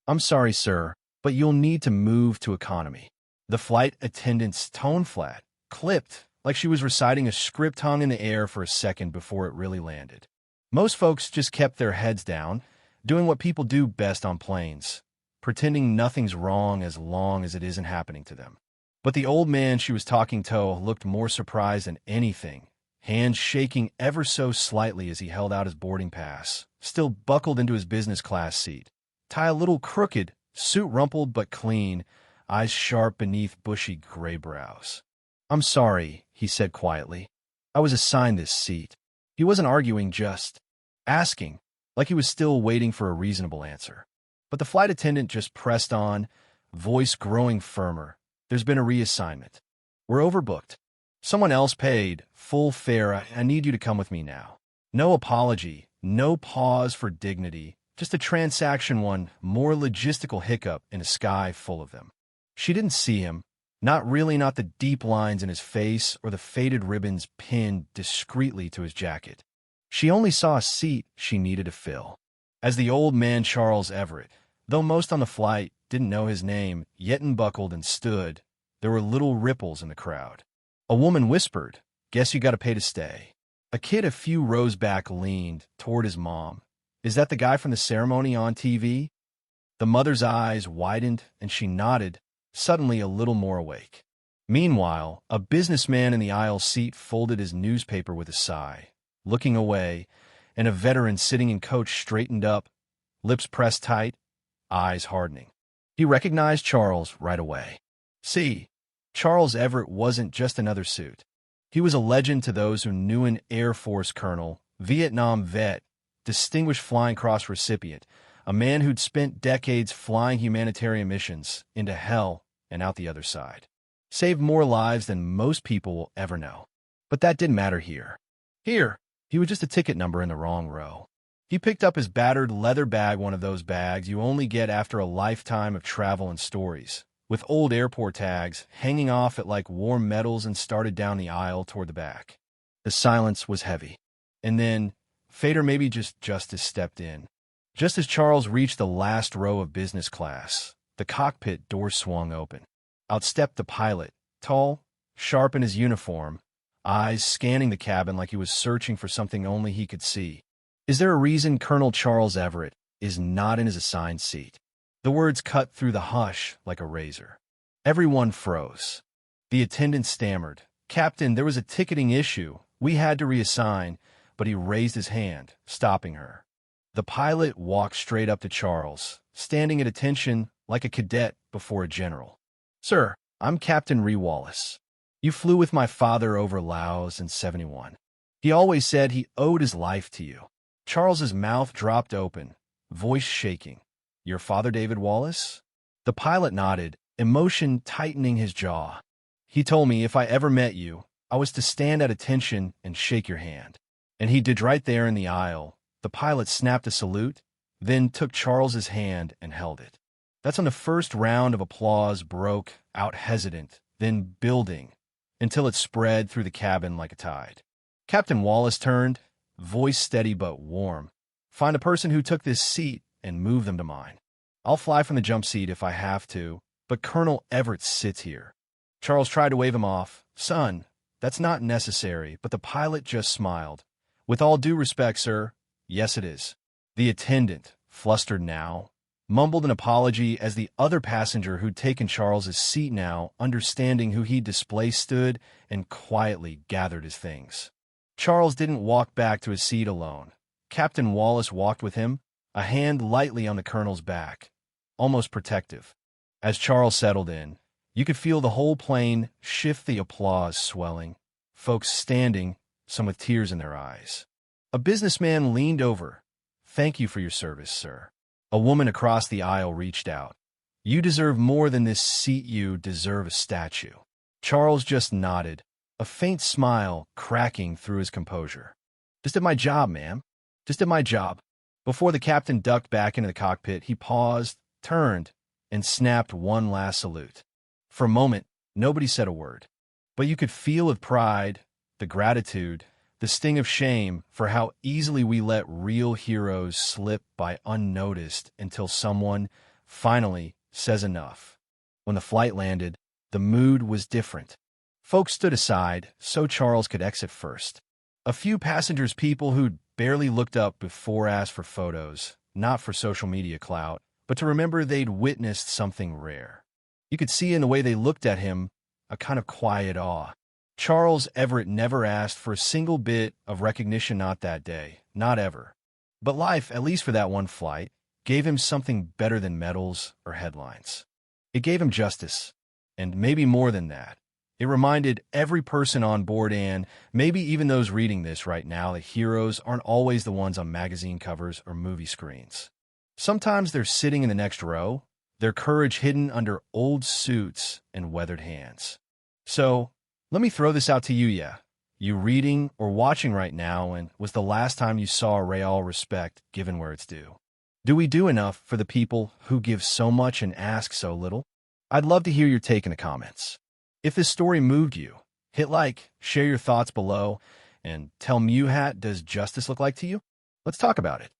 I'm sorry, sir, but you'll need to move to economy. The flight attendant's tone flat, clipped, like she was reciting a script hung in the air for a second before it really landed. Most folks just kept their heads down, doing what people do best on planes, pretending nothing's wrong as long as it isn't happening to them. But the old man she was talking to looked more surprised than anything, hands shaking ever so slightly as he held out his boarding pass, still buckled into his business class seat. Tie a little crooked, suit rumpled but clean, eyes sharp beneath bushy gray brows. I'm sorry, he said quietly. I was assigned this seat. He wasn't arguing, just asking, like he was still waiting for a reasonable answer. But the flight attendant just pressed on, voice growing firmer. There's been a reassignment. We're overbooked. Someone else paid full fare. I need you to come with me now. No apology, no pause for dignity, just a transaction, one more logistical hiccup in a sky full of them. She didn't see him, not the deep lines in his face or the faded ribbons pinned discreetly to his jacket. She only saw a seat she needed to fill. As the old man Charles Everett, though most on the flight didn't know his name, yet unbuckled and stood, there were little ripples in the crowd. A woman whispered, "Guess you gotta pay to stay." A kid a few rows back leaned toward his mom. "Is that the guy from the ceremony on TV?" The mother's eyes widened and she nodded, suddenly a little more awake. Meanwhile, a businessman in the aisle seat folded his newspaper with a sigh, looking away, and a veteran sitting in coach straightened up, lips pressed tight, eyes hardening. He recognized Charles right away. See, Charles Everett wasn't just another suit. He was a legend to those who knew, an Air Force colonel, Vietnam vet, distinguished Flying Cross recipient, a man who'd spent decades flying humanitarian missions into hell and out the other side. Saved more lives than most people will ever know. But that didn't matter here. Here, he was just a ticket number in the wrong row. He picked up his battered leather bag, one of those bags you only get after a lifetime of travel and stories, with old airport tags hanging off it like warm metals, and started down the aisle toward the back. The silence was heavy. And then, fate or maybe just justice stepped in. Just as Charles reached the last row of business class, the cockpit door swung open. Out stepped the pilot, tall, sharp in his uniform, eyes scanning the cabin like he was searching for something only he could see. Is there a reason Colonel Charles Everett is not in his assigned seat? The words cut through the hush like a razor. Everyone froze. The attendant stammered, "Captain, there was a ticketing issue. We had to reassign," but he raised his hand, stopping her. The pilot walked straight up to Charles, standing at attention like a cadet before a general. "Sir, I'm Captain Ree Wallace. You flew with my father over Laos in '71. He always said he owed his life to you." Charles's mouth dropped open, voice shaking. "Your father, David Wallace?" The pilot nodded, emotion tightening his jaw. "He told me if I ever met you, I was to stand at attention and shake your hand. And he did right there in the aisle." The pilot snapped a salute, then took Charles's hand and held it. That's when the first round of applause broke out, hesitant, then building, until it spread through the cabin like a tide. Captain Wallace turned, voice steady but warm. "Find a person who took this seat and move them to mine. I'll fly from the jump seat if I have to, but Colonel Everett sits here." Charles tried to wave him off. "Son, that's not necessary," but the pilot just smiled. "With all due respect, sir, yes it is." The attendant, flustered now, mumbled an apology as the other passenger who'd taken Charles's seat now, understanding who he'd displaced, stood and quietly gathered his things. Charles didn't walk back to his seat alone. Captain Wallace walked with him, a hand lightly on the colonel's back, almost protective. As Charles settled in, you could feel the whole plane shift, the applause swelling, folks standing, some with tears in their eyes. A businessman leaned over. "Thank you for your service, sir." A woman across the aisle reached out. "You deserve more than this seat, you deserve a statue." Charles just nodded, a faint smile cracking through his composure. "Just did my job, ma'am. Just did my job." Before the captain ducked back into the cockpit, he paused, turned, and snapped one last salute. For a moment, nobody said a word. But you could feel the pride, the gratitude, the sting of shame for how easily we let real heroes slip by unnoticed until someone, finally says enough. When the flight landed, the mood was different. Folks stood aside so Charles could exit first. A few passengers, people who'd barely looked up before, asked for photos, not for social media clout, but to remember they'd witnessed something rare. You could see in the way they looked at him a kind of quiet awe. Charles Everett never asked for a single bit of recognition, not that day, not ever. But life, at least for that one flight, gave him something better than medals or headlines. It gave him justice, and maybe more than that. It reminded every person on board, and maybe even those reading this right now, that heroes aren't always the ones on magazine covers or movie screens. Sometimes they're sitting in the next row, their courage hidden under old suits and weathered hands. So, let me throw this out to you, you reading or watching right now, and was the last time you saw a real respect given where it's due? Do we do enough for the people who give so much and ask so little? I'd love to hear your take in the comments. If this story moved you, hit like, share your thoughts below, and tell me, does justice look like to you? Let's talk about it.